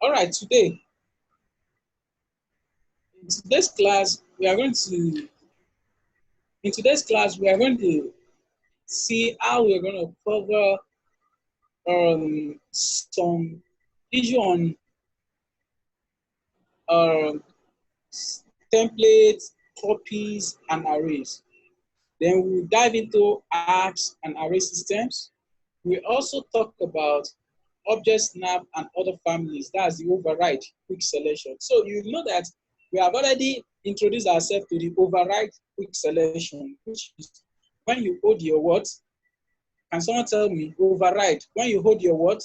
All right, today, in today's class, we are going to, see how we are going to cover some issue on um, templates, copies, and arrays. Then we'll dive into arcs and array systems. We also talk about object snap and other families. That's the override quick selection. So you know that we have already introduced ourselves to the override quick selection, which is when you hold your what? Can someone tell me override? When you hold your what?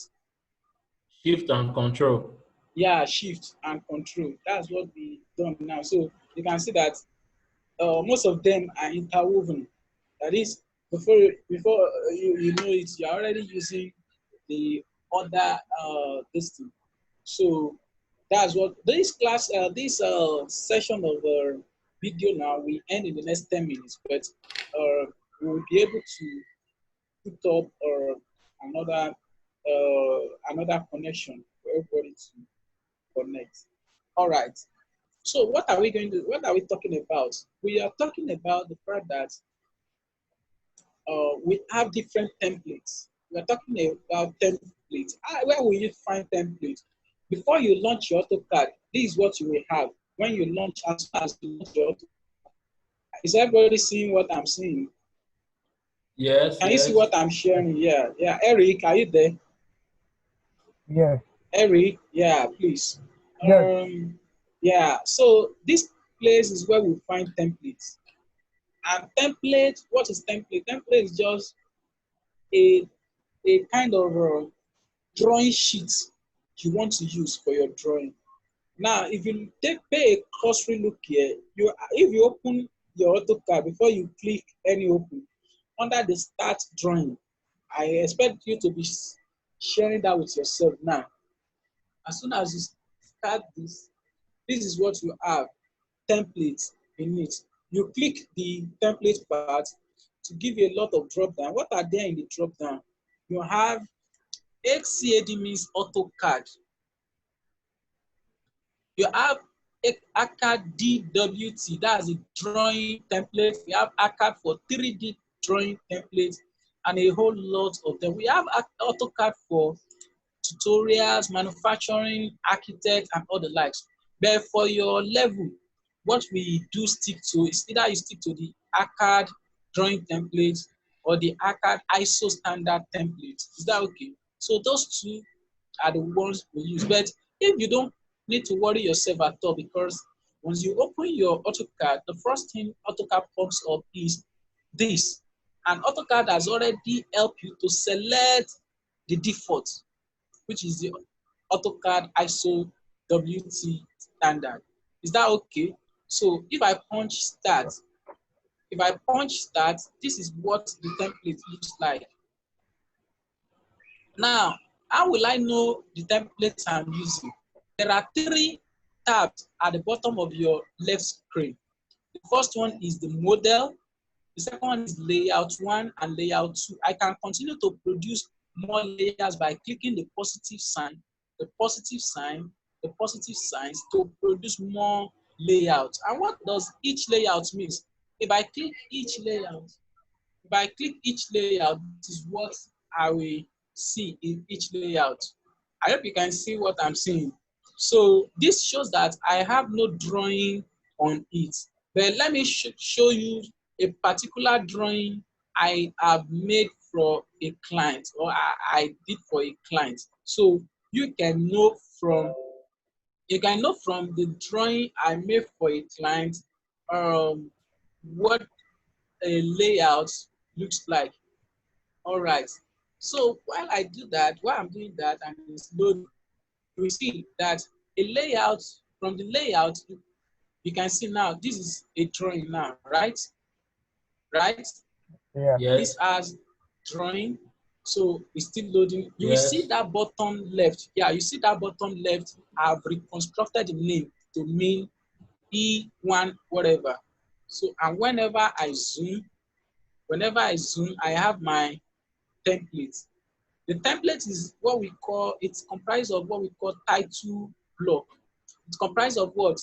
Shift and control. Yeah, shift and control. That's what we done now. So you can see that most of them are interwoven. That is, before you know it, you're already using the other this thing. So that's what this class, this session of the video now will end in the next 10 minutes, but we'll be able to put up another connection for everybody to connect. All right. So what are we talking about? We are talking about the fact that we have different templates. We are talking about templates. Where will you find templates? Before you launch your AutoCAD, this is what you will have. When you launch, as soon as you launch your AutoCAD. Is everybody seeing what I'm seeing? Yes. Can you see what I'm sharing? Yeah. Eric, are you there? Yeah. Eric, yeah, please. Yeah. Yeah, so this place is where we find templates. And template, what is template? Template is just a kind of drawing sheet you want to use for your drawing. Now, if you pay a cursory look here, if you open your AutoCAD before you click any open, under the start drawing, I expect you to be sharing that with yourself now. As soon as you start this is what you have, templates in it. You click the template part to give you a lot of drop down. What are there in the drop down? You have AutoCAD means AutoCAD. You have AutoCAD DWT, that's a drawing template. We have AutoCAD for 3D drawing templates and a whole lot of them. We have AutoCAD for tutorials, manufacturing, architect, and all the likes. But for your level, what we do stick to is either you stick to the AutoCAD drawing template or the AutoCAD ISO standard template. Is that okay? So those two are the ones we use. But if you don't need to worry yourself at all, because once you open your AutoCAD, the first thing AutoCAD pops up is this. And AutoCAD has already helped you to select the default, which is the AutoCAD ISO WT standard. Is that okay? So if I punch start, this is what the template looks like. Now, how will I know the templates I'm using? There are 3 tabs at the bottom of your left screen. The first one is the model. The second one is layout 1 and layout 2. I can continue to produce more layers by clicking the positive sign, the positive signs to produce more layouts. And what does each layout mean? If I click each layout, this is what I will see in each layout. I hope you can see what I'm saying. So this shows that I have no drawing on it. But let me show you a particular drawing I have made for a client, or I did for a client. So you can know from the drawing I made for a client what a layout looks like. All right. So while I'm doing that and it's loading, we see that a layout, from the layout, you can see now this is a drawing now, right? Right? Yeah. Yes. This has drawing, so it's still loading. You will see that bottom left. Yeah, you see that bottom left. I've reconstructed the name to mean E1 whatever. So, and whenever I zoom, I have my template. The template is what we call, it's comprised of what we call title block. It's comprised of what?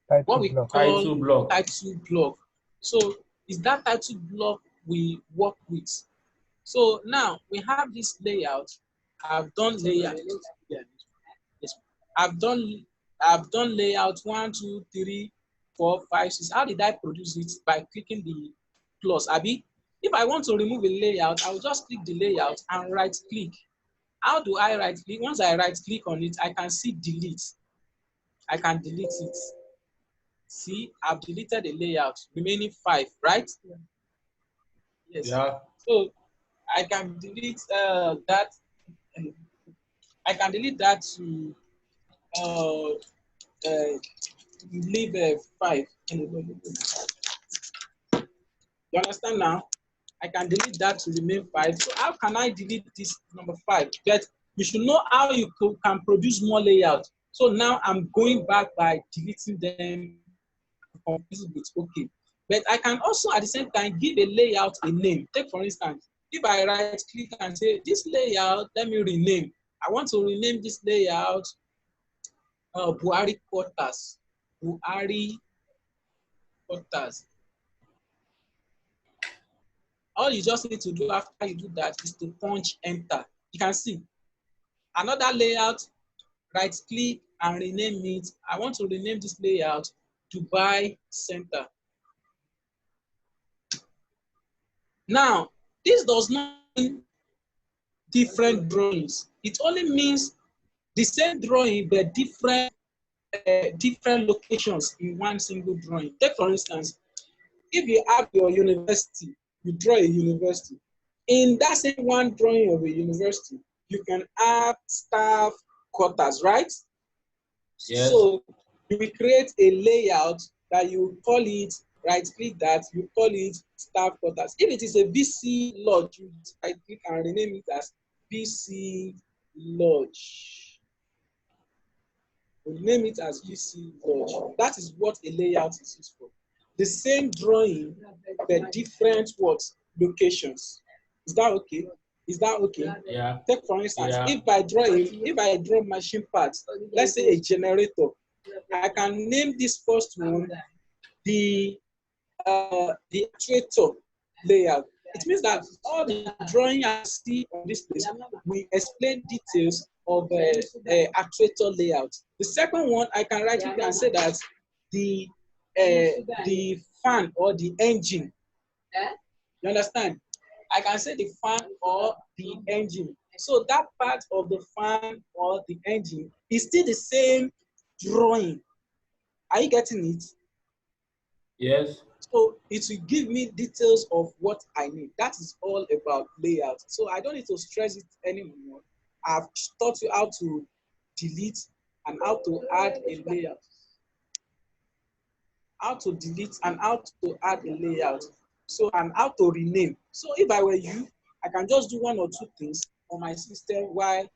What Title we block. call Title block. title block. So it's that title block we work with. So now we have this layout. I've done layout. Yeah. Yes. I've done layout 1, 2, 3, 4, 5, 6. How did I produce it? By clicking the plus. Abi, if I want to remove a layout, I will just click the layout and right click. How do I right click? Once I right click on it, I can see delete. I can delete it. See, I've deleted the layout, remaining 5, right? Yes. Yeah. So I can delete that. I can delete that to uh, leave 5. You understand now? I can delete that to remain 5. So how can I delete this number 5? But you should know how you can produce more layout. So now I'm going back by deleting them, completely with OK. But I can also at the same time give a layout a name. Take for instance, if I right click and say this layout, let me rename. I want to rename this layout Buhari quarters. Buhari quarters. All you just need to do after you do that is to punch enter. You can see another layout, right click and rename it. I want to rename this layout Dubai Center. Now, this does not mean different drawings. It only means the same drawing but different locations in one single drawing. Take for instance, if you have your university, you draw a university. In that same one drawing of a university, you can have staff quarters, right? Yes. So you will create a layout that you call it, right click that, you call it staff quarters. If it is a VC lodge, you right click and rename it as VC lodge. We name it as VC lodge. That is what a layout is used for. The same drawing, but different what locations. Is that okay? Is that okay? Yeah. Take for instance, Yeah. if I draw machine parts, let's say a generator, I can name this first one the actuator layout. It means that all the drawing I see on this place, we explain details of actuator layout. The second one, I can write it and say that the fan or the engine. You understand? I can say the fan or the engine. So that part of the fan or the engine is still the same drawing. Are you getting it? Yes. So it will give me details of what I need. That is all about layout. So I don't need to stress it anymore. I've taught you how to delete and how to add a layout. How to delete and how to add a layout. So and how to rename. So if I were you, I can just do 1 or 2 things on my system while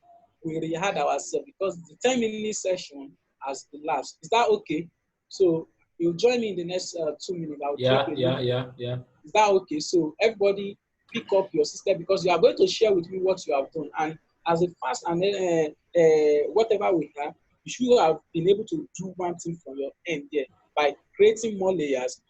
we reheard ourselves because the 10-minute session has elapsed. Is that okay? So you'll join me in the next 2 minutes. I'll Yeah. take a Yeah. leave. Yeah. Yeah. Is that okay? So everybody pick up your system because you are going to share with me what you have done. And as a fast and whatever we have, you should have been able to do one thing from your end there by creating more layers